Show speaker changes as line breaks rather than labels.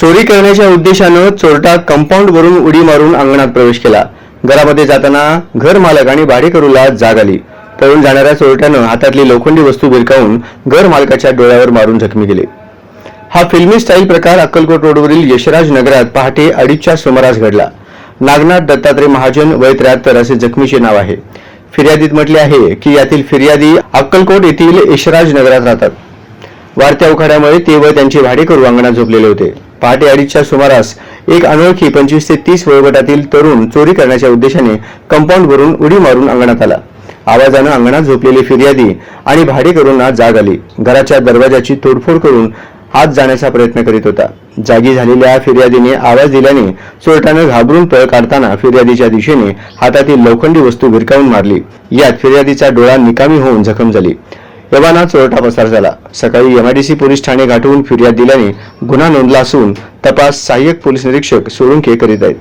चोरी करण्याच्या उद्देशानं चोरटा कंपाऊंड वरून उडी मारून अंगणात प्रवेश केला। घरामध्ये जाताना घर मालक आणि भाडेकरूला जाग आली। पळून जाणाऱ्या चोरट्यानं हातातली लोखंडी वस्तू भिरकावून घर मालकाच्या डोळ्यावर मारून जखमी केले। हा फिल्मी स्टाईल प्रकार अक्कलकोट रोडवरील यशराज नगरात पहाटे 2:30च्या सुमारास घडला। नागनाथ दत्तात्रय महाजन वय 73 असे जखमीचे नाव आहे। फिर्यादीत म्हटले आहे की यातील फिर्यादी अक्कलकोट येथील यशराज नगरात राहतात। वाढत्या उखाड्यामुळे ते व त्यांचे भाडेकरू अंगणात झोपलेले होते। पहाटे 2:30च्या सुमारास एक अनोळखी 25 ते 30 वयोगटातील तरुण चोरी करण्याच्या उद्देशाने कंपाऊंड वरून उडी मारून अंगणात आला। आवाजानं अंगणात झोपलेले फिर्यादी आणि भाडेकरूंना जाग आली। घराच्या दरवाजाची तोडफोड करून आत जाण्याचा प्रयत्न करीत होता। जागी झालेल्या फिर्यादीने आवाज दिल्याने चोरट्यानं घाबरून पळ काढताना फिर्यादीच्या दिशेने हातातील लोखंडी वस्तू भिरकावून मारली। यात फिर्यादीचा डोळा निकामी होऊन जखम झाली। एव्हाना चोरटा पसार झाला। सकाळी MIDC पोलीस ठाणे गाठून फिर्याद दिल्याने गुन्हा नोंदला असून तपास सहाय्यक पोलीस निरीक्षक सोळुंके करीत आहेत।